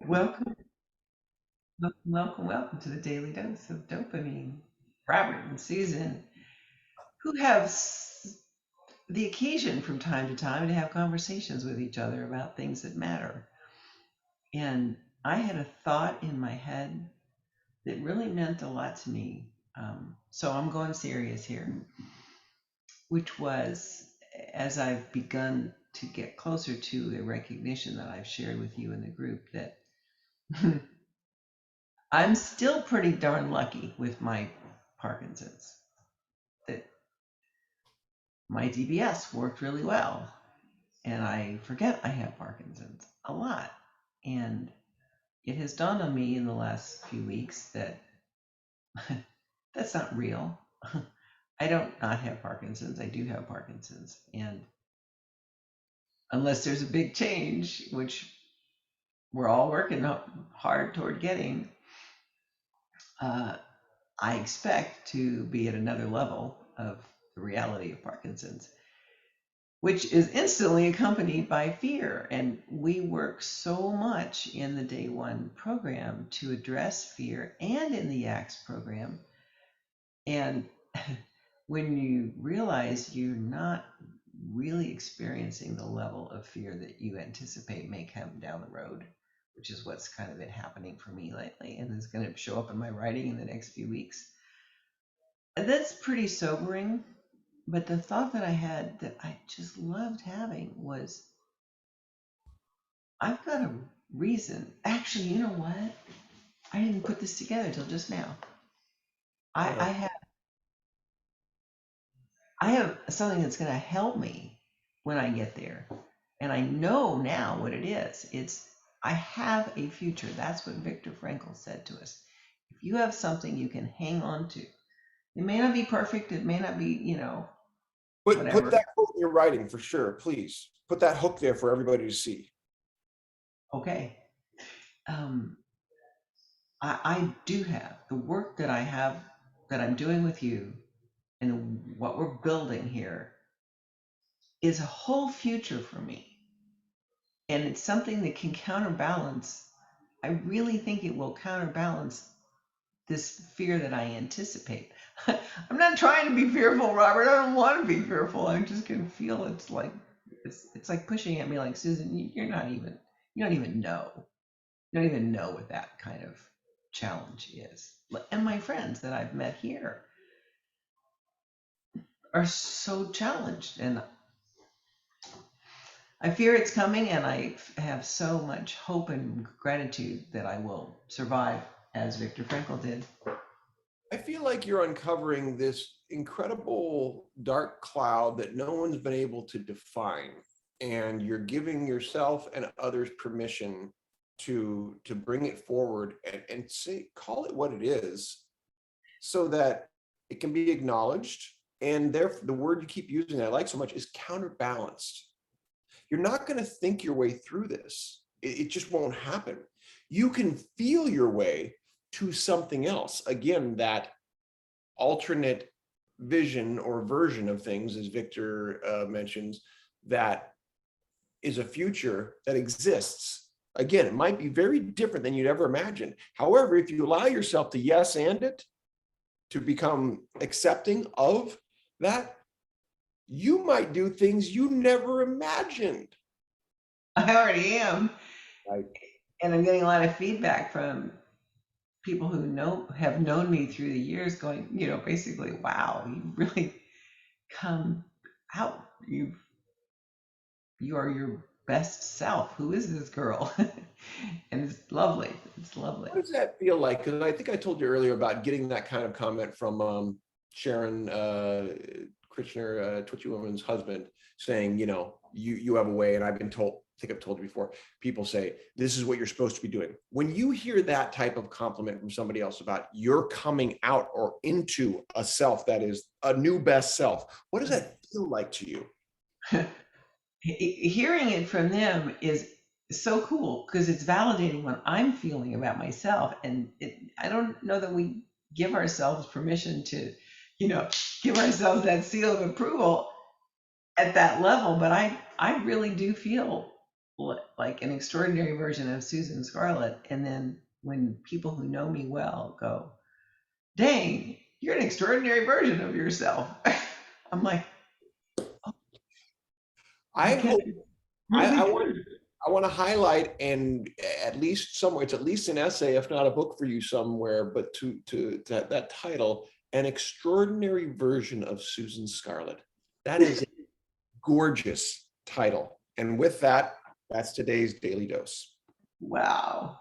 Welcome, welcome to the Daily Dose of Dopamine. Robert and Susan, who have the occasion from time to time to have conversations with each other about things that matter. And I had a thought in my head that really meant a lot to me. So I'm going serious here, which was as I've begun to get closer to a recognition that I've shared with you in the group that I'm still pretty darn lucky with my Parkinson's. That my DBS worked really well, and I forget I have Parkinson's a lot. And it has dawned on me in the last few weeks that that's not real. I don't not have Parkinson's. I do have Parkinson's, and unless there's a big change, which we're all working hard toward getting, uh, I expect to be at another level of the reality of Parkinson's, which is instantly accompanied by fear. And we work so much in the day one program to address fear and in the ACTS program. And when you realize you're not really experiencing the level of fear that you anticipate may come down the road, which is what's kind of been happening for me lately and is going to show up in my writing in the next few weeks. And that's pretty sobering. But the thought that I had that I just loved having was I've got a reason. Actually, you know what? I didn't put this together till just now. I, Uh, I have I have something that's going to help me when I get there, and I know now what it is. It's I have a future. That's what Viktor Frankl said to us. If you have something you can hang on to, it may not be perfect. It may not be put whatever. that quote in your writing for sure, please. Put that hook there for everybody to see. Okay. Um, I do have the work that I have that I'm doing with you and what we're building here is a whole future for me. And it's something that can counterbalance. I really think it will counterbalance this fear that I anticipate. I'm not trying to be fearful, Robert. I don't want to be fearful. I just can feel it's like pushing at me like Susan, you're not even you don't even know. You don't even know what that kind of challenge is. And my friends that I've met here are so challenged, and I fear it's coming, and I have so much hope and gratitude that I will survive as Viktor Frankl did. I feel like you're uncovering this incredible dark cloud that no one's been able to define. And you're giving yourself and others permission to bring it forward and say, call it what it is, so that it can be acknowledged. And therefore, the word you keep using that I like so much is counterbalanced. You're not going to think your way through this. It just won't happen. You can feel your way to something else. Again, that alternate vision or version of things, as Victor mentions, that is a future that exists. Again, it might be very different than you'd ever imagined. However, if you allow yourself to yes and it, to become accepting of that, you might do things you never imagined. I already am, Right. and I'm getting a lot of feedback from people who have known me through the years, going, basically, wow, you really come out. You are your best self. Who is this girl? And it's lovely. It's lovely. What does that feel like? Because I think I told you earlier about getting that kind of comment from Sharon Krishner, Twitchy Woman's husband, saying, you have a way, and I've been told, I think I've told you before, people say, this is what you're supposed to be doing. When you hear that type of compliment from somebody else about you're coming out or into a self that is a new best self, what does that feel like to you? Hearing it from them is so cool because it's validating what I'm feeling about myself. And I don't know that we give ourselves permission to, you know, give ourselves that seal of approval at that level. But I really do feel like an extraordinary version of Susan Scarlett. And then when people who know me well go, dang, you're an extraordinary version of yourself. I'm like, I I guess hope it's I, really I want true. I want to highlight, and at least somewhere, it's at least an essay, if not a book for you somewhere, but to that title, An Extraordinary Version of Susan Scarlett. That is a gorgeous title. And with that, that's today's Daily Dose. Wow.